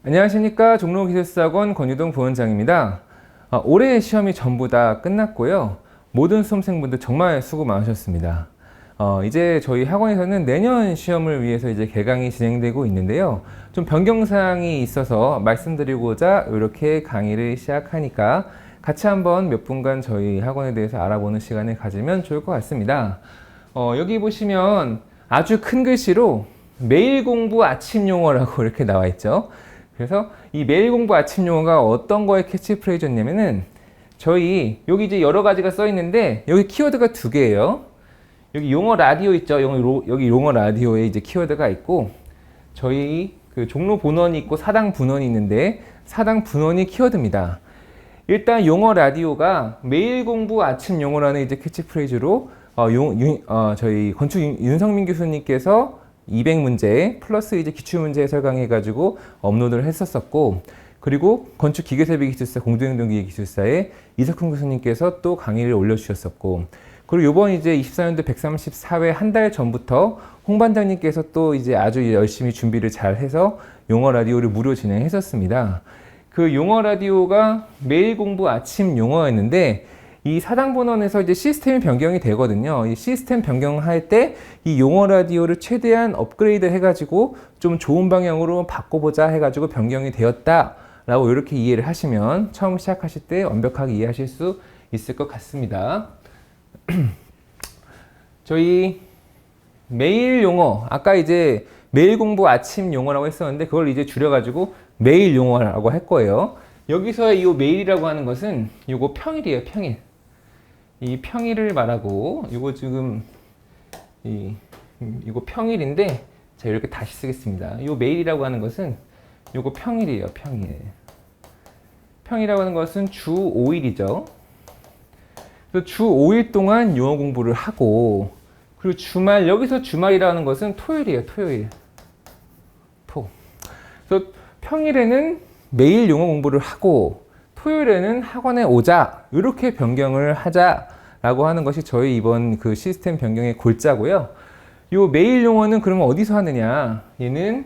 안녕하십니까. 종로기술사학원 권유동 부원장입니다. 올해의 시험이 전부 다 끝났고요. 모든 수험생분들 정말 수고 많으셨습니다. 이제 저희 학원에서는 내년 시험을 위해서 이제 개강이 진행되고 있는데요. 좀 변경사항이 있어서 말씀드리고자 이렇게 강의를 시작하니까 같이 한번 몇 분간 저희 학원에 대해서 알아보는 시간을 가지면 좋을 것 같습니다. 여기 보시면 아주 큰 글씨로 매일 공부 아침 용어라고 이렇게 나와 있죠. 그래서 이 매일 공부 아침 용어가 어떤 거의 캐치프레이즈였냐면은 저희 여기 이제 여러 가지가 써 있는데 여기 키워드가 두 개예요. 여기 용어 라디오 있죠. 여기 용어 라디오에 이제 키워드가 있고 저희 그 종로 본원이 있고 사당 분원이 있는데 사당 분원이 키워드입니다. 일단 용어 라디오가 매일 공부 아침 용어라는 이제 캐치프레이즈로 저희 건축 윤성민 교수님께서 200문제 플러스 이제 기출문제 해설 강의해가지고 업로드를 했었었고, 그리고 건축기계설비기술사 공동행동기계기술사에 이석훈 교수님께서 또 강의를 올려주셨었고, 그리고 이번 이제 24년도 134회 한 달 전부터 홍 반장님께서 또 이제 아주 열심히 준비를 잘 해서 용어 라디오를 무료 진행했었습니다. 그 용어 라디오가 매일 공부 아침 용어였는데 이 사당본원에서 이제 시스템이 변경이 되거든요. 이 시스템 변경할 때 이 용어 라디오를 최대한 업그레이드 해가지고 좀 좋은 방향으로 바꿔보자 해가지고 변경이 되었다라고 이렇게 이해를 하시면 처음 시작하실 때 완벽하게 이해하실 수 있을 것 같습니다. 저희 매일 용어, 아까 이제 매일 공부 아침 용어라고 했었는데 그걸 이제 줄여가지고 매일 용어라고 할 거예요. 여기서의 이 매일이라고 하는 것은 요거 평일이에요, 평일. 이 평일을 말하고, 이거 지금, 이거 평일인데, 자, 이렇게 다시 쓰겠습니다. 이 매일이라고 하는 것은, 이거 평일이에요, 평일. 평이라고 하는 것은 주 5일이죠. 그래서 주 5일 동안 용어 공부를 하고, 그리고 주말, 여기서 주말이라는 것은 토요일이에요, 토요일. 그래서 평일에는 매일 용어 공부를 하고, 토요일에는 학원에 오자, 이렇게 변경을 하자라고 하는 것이 저희 이번 그 시스템 변경의 골자고요. 요 매일 용어는 그러면 어디서 하느냐? 얘는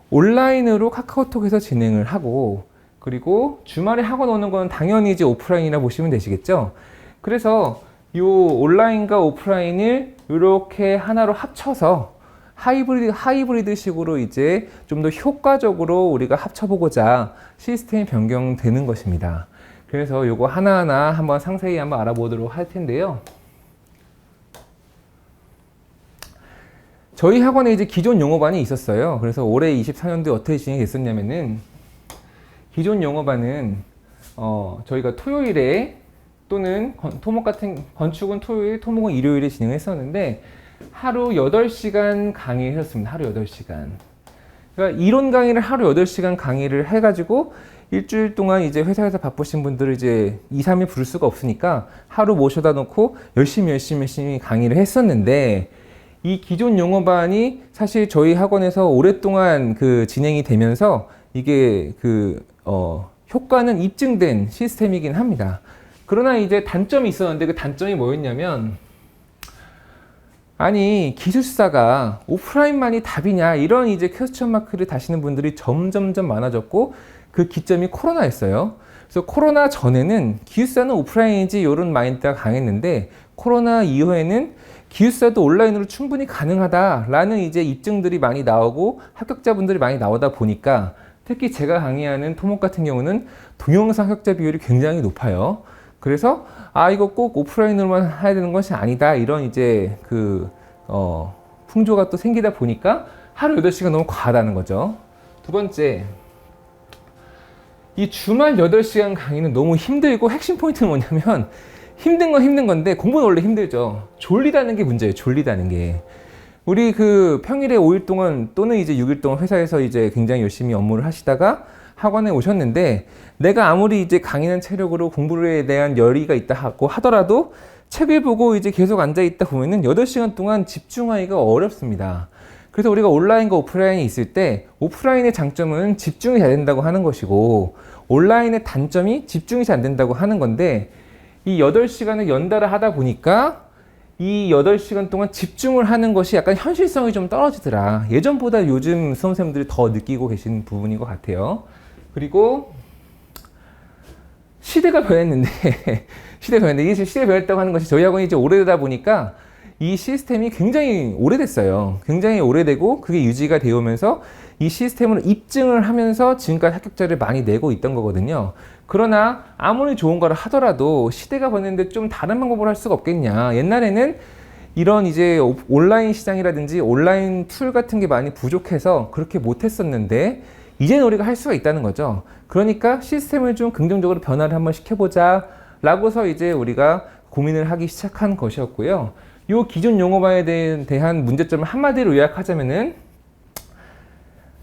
온라인으로 카카오톡에서 진행을 하고, 그리고 주말에 학원 오는 건 당연히 이제 오프라인이라 보시면 되시겠죠? 그래서 요 온라인과 오프라인을 이렇게 하나로 합쳐서 하이브리드 식으로 이제 좀 더 효과적으로 우리가 합쳐보고자 시스템이 변경되는 것입니다. 그래서 요거 하나하나 한번 상세히 한번 알아보도록 할 텐데요. 저희 학원에 이제 기존 용어반이 있었어요. 그래서 올해 24년도에 어떻게 진행이 됐었냐면은 기존 용어반은 저희가 토요일에 또는 건축은 토요일, 토목은 일요일에 진행했었는데 하루 8시간 강의를 했었습니다. 하루 8시간. 그러니까 이론 강의를 하루 8시간 강의를 해가지고 일주일 동안 이제 회사에서 바쁘신 분들을 이제 2, 3일 부를 수가 없으니까 하루 모셔다 놓고 열심히 강의를 했었는데 이 기존 용어반이 사실 저희 학원에서 오랫동안 그 진행이 되면서 이게 효과는 입증된 시스템이긴 합니다. 그러나 이제 단점이 있었는데 그 단점이 뭐였냐면 아니 기술사가 오프라인만이 답이냐 이런 이제 퀘스천 마크를 다시는 분들이 점점점 많아졌고 그 기점이 코로나였어요. 그래서 코로나 전에는 기술사는 오프라인이지 이런 마인드가 강했는데 코로나 이후에는 기술사도 온라인으로 충분히 가능하다라는 이제 입증들이 많이 나오고 합격자분들이 많이 나오다 보니까 특히 제가 강의하는 토목 같은 경우는 동영상 합격자 비율이 굉장히 높아요. 그래서 이거 꼭 오프라인으로만 해야 되는 것이 아니다 이런 이제 풍조가 또 생기다 보니까 하루 8시간 너무 과하다는 거죠. 두 번째, 이 주말 8시간 강의는 너무 힘들고 핵심 포인트는 뭐냐면 힘든 건 힘든 건데 공부는 원래 힘들죠. 졸리다는 게 문제예요. 졸리다는 게. 우리 그 평일에 5일 동안 또는 이제 6일 동안 회사에서 이제 굉장히 열심히 업무를 하시다가 학원에 오셨는데 내가 아무리 이제 강인한 체력으로 공부에 대한 열의가 있다 하더라도 책을 보고 이제 계속 앉아 있다 보면은 8시간 동안 집중하기가 어렵습니다. 그래서 우리가 온라인과 오프라인이 있을 때 오프라인의 장점은 집중이 잘 된다고 하는 것이고 온라인의 단점이 집중이 잘 안 된다고 하는 건데 이 8시간을 연달아 하다 보니까 이 8시간 동안 집중을 하는 것이 약간 현실성이 좀 떨어지더라. 예전보다 요즘 수험생들이 더 느끼고 계신 부분인 것 같아요. 그리고 시대가 변했는데 이게 시대가 변했다고 하는 것이 저희 학원이 이제 오래되다 보니까 이 시스템이 굉장히 오래됐어요. 굉장히 오래되고 그게 유지가 되어 오면서 이 시스템으로 입증을 하면서 지금까지 합격자를 많이 내고 있던 거거든요. 그러나 아무리 좋은 거를 하더라도 시대가 변했는데 좀 다른 방법을 할 수가 없겠냐. 옛날에는 이런 이제 온라인 시장이라든지 온라인 툴 같은 게 많이 부족해서 그렇게 못했었는데 이제는 우리가 할 수가 있다는 거죠. 그러니까 시스템을 좀 긍정적으로 변화를 한번 시켜보자 라고서 이제 우리가 고민을 하기 시작한 것이었고요. 이 기존 용어반에 대한 문제점을 한마디로 요약하자면은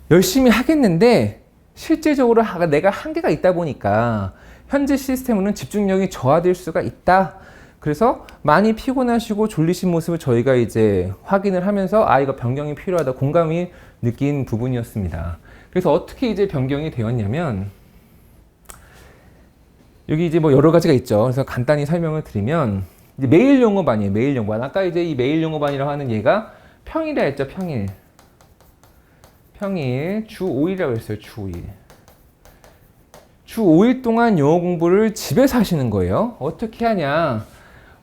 열심히 하겠는데 실제적으로 내가 한계가 있다 보니까 현재 시스템으로는 집중력이 저하될 수가 있다. 그래서 많이 피곤하시고 졸리신 모습을 저희가 이제 확인을 하면서 아, 이거 변경이 필요하다 공감이 느낀 부분이었습니다. 그래서 어떻게 이제 변경이 되었냐면 여기 이제 뭐 여러 가지가 있죠. 그래서 간단히 설명을 드리면 이제 매일 용어반이에요. 매일 용어반. 아까 이제 이 매일 용어반이라고 하는 얘가 평일이라 했죠. 평일 주 5일이라고 했어요. 주 5일. 주 5일 동안 영어 공부를 집에서 하시는 거예요. 어떻게 하냐.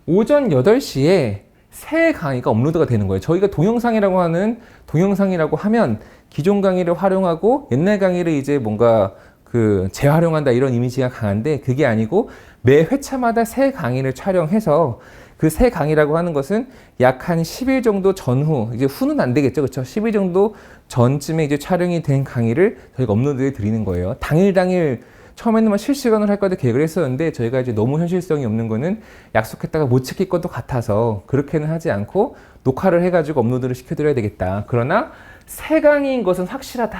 오전 8시에 새 강의가 업로드가 되는 거예요. 저희가 동영상이라고 하면 기존 강의를 활용하고 옛날 강의를 이제 뭔가 재활용한다 이런 이미지가 강한데 그게 아니고 매 회차마다 새 강의를 촬영해서 그 새 강의라고 하는 것은 약 한 10일 정도 전후, 이제 후는 안 되겠죠. 그렇죠? 10일 정도 전쯤에 이제 촬영이 된 강의를 저희가 업로드해 드리는 거예요. 당일 처음에는 실시간으로 할 거도 계획을 했었는데 저희가 이제 너무 현실성이 없는 거는 약속했다가 못 지킬 것도 같아서 그렇게는 하지 않고 녹화를 해가지고 업로드를 시켜드려야 되겠다. 그러나 새 강의인 것은 확실하다.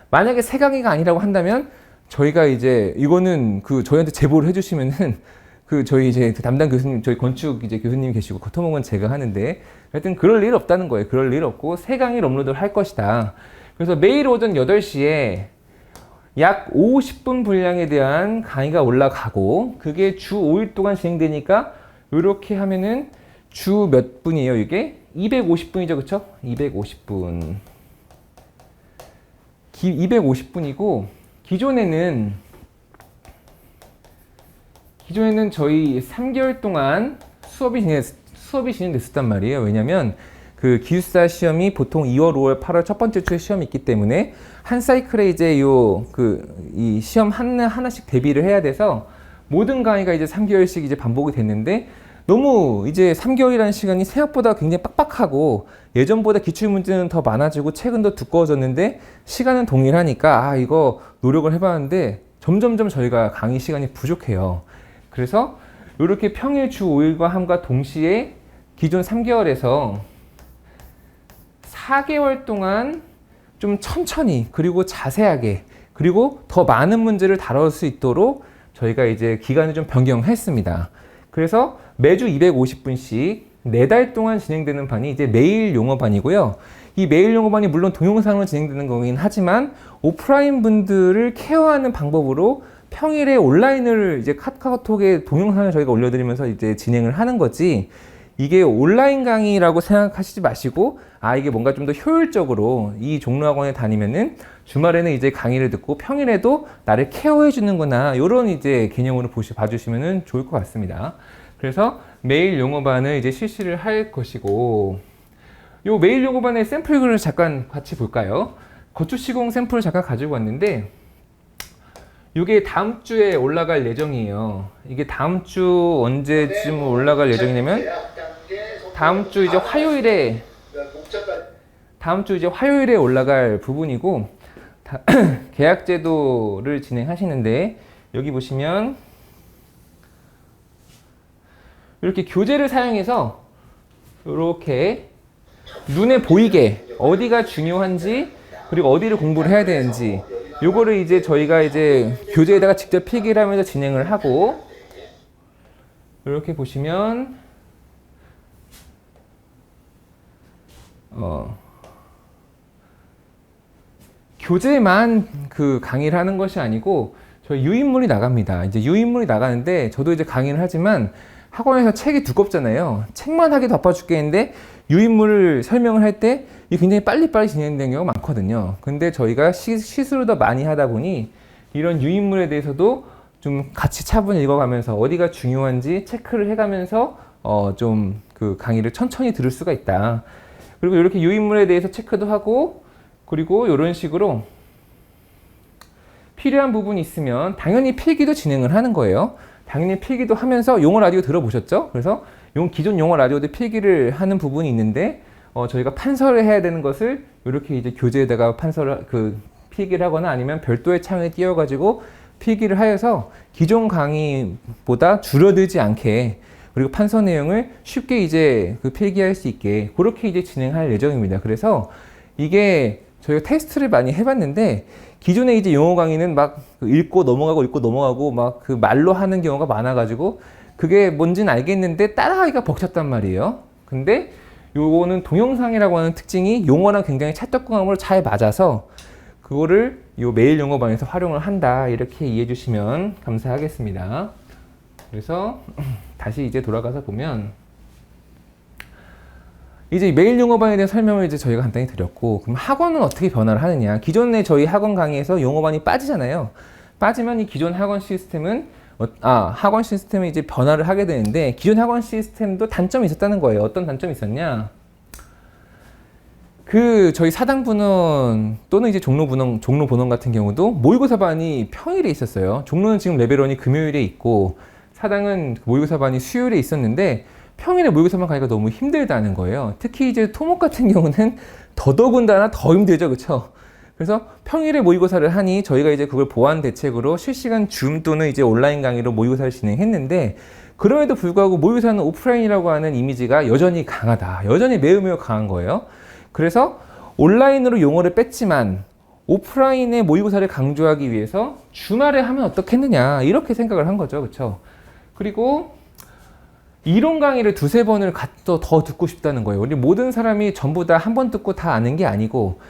만약에 새 강의가 아니라고 한다면 저희가 이제 이거는 저희한테 제보를 해주시면은 저희 이제 담당 교수님, 저희 건축 이제 교수님 계시고 토목은 제가 하는데 하여튼 그럴 일 없다는 거예요. 그럴 일 없고 새 강의를 업로드를 할 것이다. 그래서 매일 오전 8시에 약 50분 분량에 대한 강의가 올라가고 그게 주 5일 동안 진행되니까 이렇게 하면은 주 몇 분이에요? 이게 250분이죠. 그쵸? 250분. 250분이고 기존에는 저희 3개월 동안 수업이 진행됐었단 말이에요. 왜냐면 기숙사 시험이 보통 2월, 5월, 8월 첫 번째 주에 시험이 있기 때문에 한 사이클에 이제 이 시험 하나씩 대비를 해야 돼서 모든 강의가 이제 3개월씩 이제 반복이 됐는데 너무 이제 3개월이라는 시간이 생각보다 굉장히 빡빡하고 예전보다 기출문제는 더 많아지고 책은 더 두꺼워졌는데 시간은 동일하니까 이거 노력을 해봤는데 점점점 저희가 강의 시간이 부족해요. 그래서 이렇게 평일 주 5일과 함과 동시에 기존 3개월에서 4개월 동안 좀 천천히 그리고 자세하게 그리고 더 많은 문제를 다룰 수 있도록 저희가 이제 기간을 좀 변경했습니다. 그래서 매주 250분씩 4달 동안 진행되는 반이 이제 매일 용어반이고요. 이 매일 용어반이 물론 동영상으로 진행되는 거긴 하지만 오프라인 분들을 케어하는 방법으로 평일에 온라인을 이제 카카오톡에 동영상을 저희가 올려드리면서 이제 진행을 하는 거지 이게 온라인 강의라고 생각하시지 마시고 이게 뭔가 좀 더 효율적으로 이 종로학원에 다니면은 주말에는 이제 강의를 듣고 평일에도 나를 케어해 주는구나 이런 이제 개념으로 봐주시면은 좋을 것 같습니다. 그래서 매일 용어반을 이제 실시를 할 것이고 요 매일 용어반의 샘플 글을 잠깐 같이 볼까요? 거주시공 샘플을 잠깐 가지고 왔는데 이게 다음 주에 올라갈 예정이에요. 이게 다음 주 언제쯤 올라갈 예정이냐면 다음 주 이제 화요일에 올라갈 부분이고 계약 제도를 진행하시는데 여기 보시면 이렇게 교재를 사용해서 이렇게 눈에 보이게 어디가 중요한지 그리고 어디를 공부를 해야 되는지 요거를 이제 저희가 이제 교재에다가 직접 필기를 하면서 진행을 하고 이렇게 보시면 교재만 강의를 하는 것이 아니고 저희 유인물이 나갑니다. 이제 유인물이 나가는데 저도 이제 강의를 하지만 학원에서 책이 두껍잖아요. 책만 하기도 바빠 죽겠는데 유인물을 설명을 할 때 이게 굉장히 빨리빨리 진행되는 경우가 많거든요. 근데 저희가 시술을 더 많이 하다 보니 이런 유인물에 대해서도 좀 같이 차분히 읽어가면서 어디가 중요한지 체크를 해가면서 좀 그 강의를 천천히 들을 수가 있다. 그리고 이렇게 유인물에 대해서 체크도 하고, 그리고 이런 식으로 필요한 부분이 있으면 당연히 필기도 진행을 하는 거예요. 당연히 필기도 하면서 용어 라디오 들어보셨죠? 그래서 기존 용어 라디오도 필기를 하는 부분이 있는데 저희가 판서를 해야 되는 것을 이렇게 이제 교재에다가 필기를 하거나 아니면 별도의 창에 띄워가지고 필기를 하여서 기존 강의보다 줄어들지 않게, 그리고 판서 내용을 쉽게 이제 필기할 수 있게 그렇게 이제 진행할 예정입니다. 그래서 이게 저희가 테스트를 많이 해봤는데 기존에 이제 용어 강의는 막 읽고 넘어가고 막 그 말로 하는 경우가 많아가지고 그게 뭔지는 알겠는데 따라하기가 벅찼단 말이에요. 근데 요거는 동영상이라고 하는 특징이 용어랑 굉장히 찰떡궁합으로 잘 맞아서 그거를 요 매일 용어반에서 활용을 한다, 이렇게 이해해 주시면 감사하겠습니다. 그래서 다시 이제 돌아가서 보면 이제 매일 용어반에 대한 설명을 이제 저희가 간단히 드렸고, 그럼 학원은 어떻게 변화를 하느냐. 기존에 저희 학원 강의에서 용어반이 빠지잖아요. 빠지면 이 기존 학원 시스템은 학원 시스템이 이제 변화를 하게 되는데, 기존 학원 시스템도 단점이 있었다는 거예요. 어떤 단점이 있었냐? 저희 사당분원 또는 이제 종로분원 같은 경우도 모의고사반이 평일에 있었어요. 종로는 지금 레벨 1이 금요일에 있고, 사당은 모의고사반이 수요일에 있었는데, 평일에 모의고사만 가기가 너무 힘들다는 거예요. 특히 이제 토목 같은 경우는 더더군다나 더 힘들죠, 그렇죠? 그래서 평일에 모의고사를 하니 저희가 이제 그걸 보완 대책으로 실시간 줌 또는 이제 온라인 강의로 모의고사를 진행했는데, 그럼에도 불구하고 모의고사는 오프라인이라고 하는 이미지가 여전히 강하다. 여전히 매우 강한 거예요. 그래서 온라인으로 용어를 뺐지만 오프라인의 모의고사를 강조하기 위해서 주말에 하면 어떻겠느냐, 이렇게 생각을 한 거죠, 그렇죠? 그리고 이론 강의를 두세 번을 더 듣고 싶다는 거예요. 우리 모든 사람이 전부 다 한 번 듣고 다 아는 게 아니고,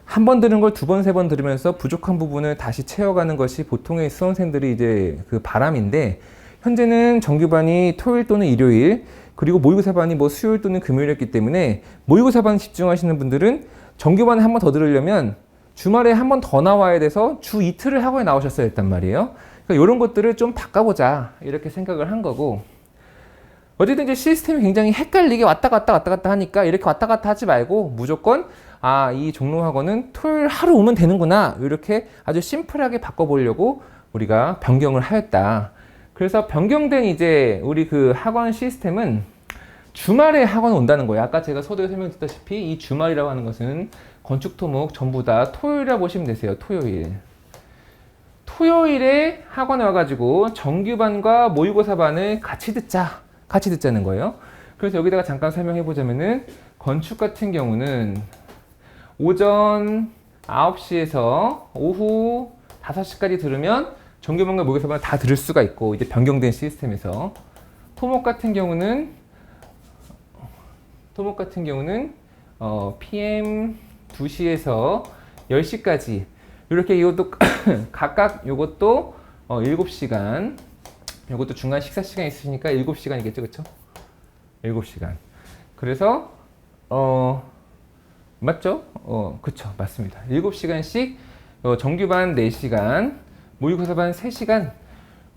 한 번 들은 걸 두 번, 세 번 들으면서 부족한 부분을 다시 채워가는 것이 보통의 수험생들이 이제 그 바람인데, 현재는 정규반이 토요일 또는 일요일, 그리고 모의고사반이 뭐 수요일 또는 금요일이었기 때문에 모의고사반 집중하시는 분들은 정규반에 한 번 더 들으려면 주말에 한 번 더 나와야 돼서 주 이틀을 학원에 나오셨어야 했단 말이에요. 그러니까 이런 것들을 좀 바꿔보자, 이렇게 생각을 한 거고, 어쨌든 이제 시스템이 굉장히 헷갈리게 왔다 갔다 하니까 이렇게 왔다 갔다 하지 말고 무조건 이 종로 학원은 토요일 하루 오면 되는구나, 이렇게 아주 심플하게 바꿔보려고 우리가 변경을 하였다. 그래서 변경된 이제 우리 그 학원 시스템은 주말에 학원 온다는 거예요. 아까 제가 서두에 설명드렸다시피 이 주말이라고 하는 것은 건축 토목 전부 다 토요일이라고 보시면 되세요. 토요일에 학원에 와가지고 정규반과 모의고사반을 같이 듣자는 거예요. 그래서 여기다가 잠깐 설명해 보자면은, 건축 같은 경우는 오전 9시에서 오후 5시까지 들으면 정규반과 모의고사반 다 들을 수가 있고, 이제 변경된 시스템에서 토목 같은 경우는 PM 2시에서 10시까지 이렇게, 이것도 각각 요것도 7시간, 이것도 중간 식사 시간 있으시니까 7시간이겠죠, 그렇죠? 7시간. 그래서 맞죠? 그쵸, 맞습니다. 7시간씩 정규반 4시간, 모의고사반 3시간,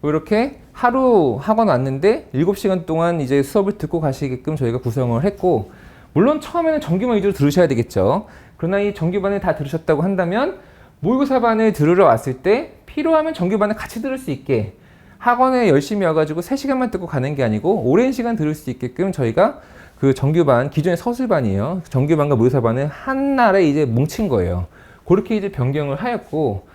이렇게 하루 학원 왔는데 7시간 동안 이제 수업을 듣고 가시게끔 저희가 구성을 했고, 물론 처음에는 정규반 위주로 들으셔야 되겠죠. 그러나 이 정규반을 다 들으셨다고 한다면 모의고사반을 들으러 왔을 때 필요하면 정규반을 같이 들을 수 있게, 학원에 열심히 와가지고 3시간만 듣고 가는 게 아니고 오랜 시간 들을 수 있게끔 저희가 그 정규반, 기존의 서술반이에요. 정규반과 모의고사반을 한 날에 이제 뭉친 거예요. 그렇게 이제 변경을 하였고,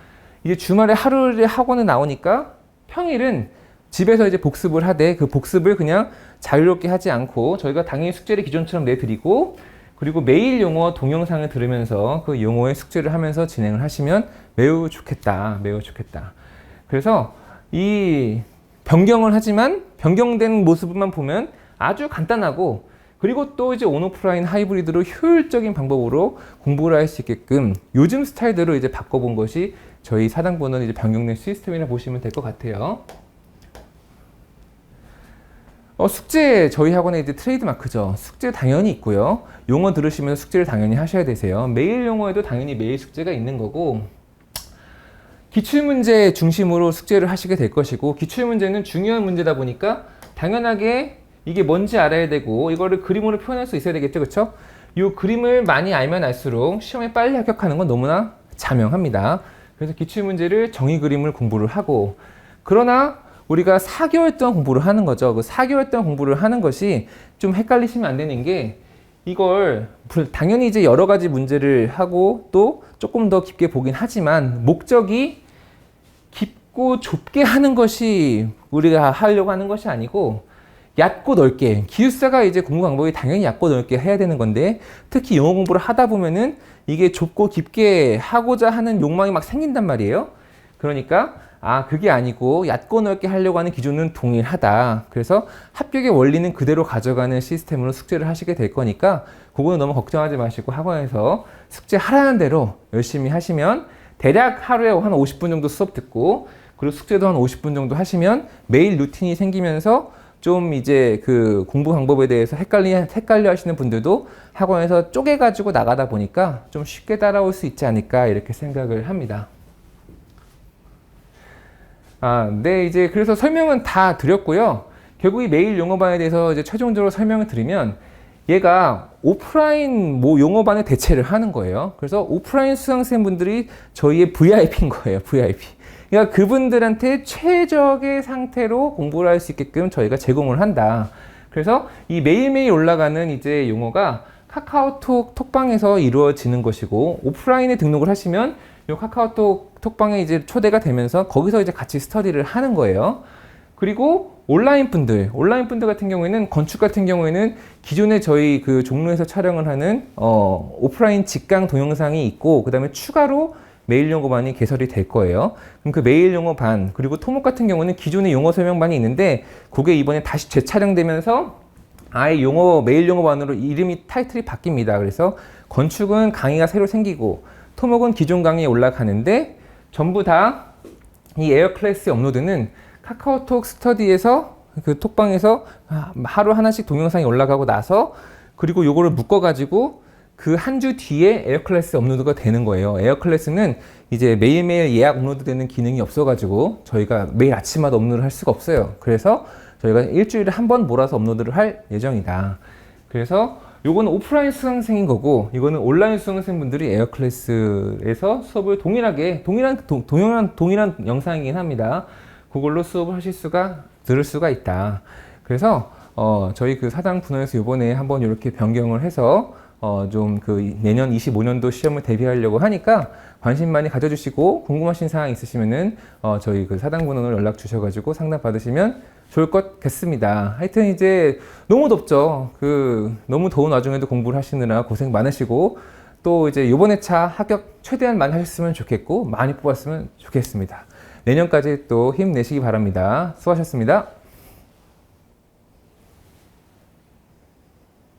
이제 주말에 하루에 학원에 나오니까 평일은 집에서 이제 복습을 하되, 그 복습을 그냥 자유롭게 하지 않고 저희가 당연히 숙제를 기존처럼 내드리고, 그리고 매일 용어 동영상을 들으면서 그 용어의 숙제를 하면서 진행을 하시면 매우 좋겠다. 그래서 이 변경을 하지만 변경된 모습만 보면 아주 간단하고, 그리고 또 이제 온오프라인 하이브리드로 효율적인 방법으로 공부를 할 수 있게끔 요즘 스타일대로 이제 바꿔본 것이 저희 사당분원 이제 변경된 시스템이라 보시면 될 것 같아요. 숙제 저희 학원에 이제 트레이드 마크죠. 숙제 당연히 있고요. 용어 들으시면서 숙제를 당연히 하셔야 되세요. 매일 용어에도 당연히 매일 숙제가 있는 거고, 기출문제 중심으로 숙제를 하시게 될 것이고, 기출문제는 중요한 문제다 보니까 당연하게 이게 뭔지 알아야 되고 이거를 그림으로 표현할 수 있어야 되겠죠, 그렇죠? 이 그림을 많이 알면 알수록 시험에 빨리 합격하는 건 너무나 자명합니다. 그래서 기출문제를 정의 그림을 공부를 하고, 그러나 우리가 4개월 동안 공부를 하는 거죠. 그 4개월 동안 공부를 하는 것이 좀 헷갈리시면 안 되는 게, 이걸 당연히 이제 여러 가지 문제를 하고 또 조금 더 깊게 보긴 하지만, 목적이 깊고 좁게 하는 것이 우리가 하려고 하는 것이 아니고, 얕고 넓게, 기숙사가 이제 공부 방법이 당연히 얕고 넓게 해야 되는 건데, 특히 영어 공부를 하다 보면은 이게 좁고 깊게 하고자 하는 욕망이 막 생긴단 말이에요. 그러니까 그게 아니고 얕고 넓게 하려고 하는 기준은 동일하다. 그래서 합격의 원리는 그대로 가져가는 시스템으로 숙제를 하시게 될 거니까 그거는 너무 걱정하지 마시고 학원에서 숙제 하라는 대로 열심히 하시면, 대략 하루에 한 50분 정도 수업 듣고 그리고 숙제도 한 50분 정도 하시면 매일 루틴이 생기면서 좀 이제 그 공부 방법에 대해서 헷갈려 하시는 분들도 학원에서 쪼개가지고 나가다 보니까 좀 쉽게 따라올 수 있지 않을까 이렇게 생각을 합니다. 네, 이제 그래서 설명은 다 드렸고요. 결국 이 매일 용어반에 대해서 이제 최종적으로 설명을 드리면, 얘가 오프라인 용어반의 대체를 하는 거예요. 그래서 오프라인 수강생분들이 저희의 VIP인 거예요, VIP. 그러니까 그분들한테 최적의 상태로 공부를 할 수 있게끔 저희가 제공을 한다. 그래서 이 매일매일 올라가는 이제 용어가 카카오톡 톡방에서 이루어지는 것이고, 오프라인에 등록을 하시면 이 카카오톡 톡방에 이제 초대가 되면서 거기서 이제 같이 스터디를 하는 거예요. 그리고 온라인 분들 같은 경우에는, 건축 같은 경우에는 기존에 저희 그 종로에서 촬영을 하는 오프라인 직강 동영상이 있고, 그 다음에 추가로 매일 용어반이 개설이 될 거예요. 그럼 그 매일 용어반, 그리고 토목 같은 경우는 기존의 용어 설명반이 있는데 그게 이번에 다시 재촬영되면서 아예 매일 용어반으로 이름이 타이틀이 바뀝니다. 그래서 건축은 강의가 새로 생기고 토목은 기존 강의에 올라가는데, 전부 다 이 에어 클래스 업로드는 카카오톡 스터디에서 그 톡방에서 하루 하나씩 동영상이 올라가고 나서, 그리고 요거를 묶어가지고 그 한 주 뒤에 에어 클래스 업로드가 되는 거예요. 에어 클래스는 이제 매일매일 예약 업로드 되는 기능이 없어가지고 저희가 매일 아침마다 업로드를 할 수가 없어요. 그래서 저희가 일주일에 한 번 몰아서 업로드를 할 예정이다. 그래서 요거는 오프라인 수강생인 거고, 이거는 온라인 수강생분들이 에어 클래스에서 수업을 동일한 영상이긴 합니다. 그걸로 수업을 들을 수가 있다. 그래서 저희 그 사당 분원에서 이번에 한번 이렇게 변경을 해서 좀 그 내년 25년도 시험을 대비하려고 하니까 관심 많이 가져주시고, 궁금하신 사항 있으시면은 저희 그 사당 분원으로 연락 주셔가지고 상담 받으시면 좋을 것 같습니다. 하여튼 이제 너무 덥죠. 너무 더운 와중에도 공부를 하시느라 고생 많으시고, 또 이제 이번 회차 합격 최대한 많이 하셨으면 좋겠고 많이 뽑았으면 좋겠습니다. 내년까지 또 힘내시기 바랍니다. 수고하셨습니다.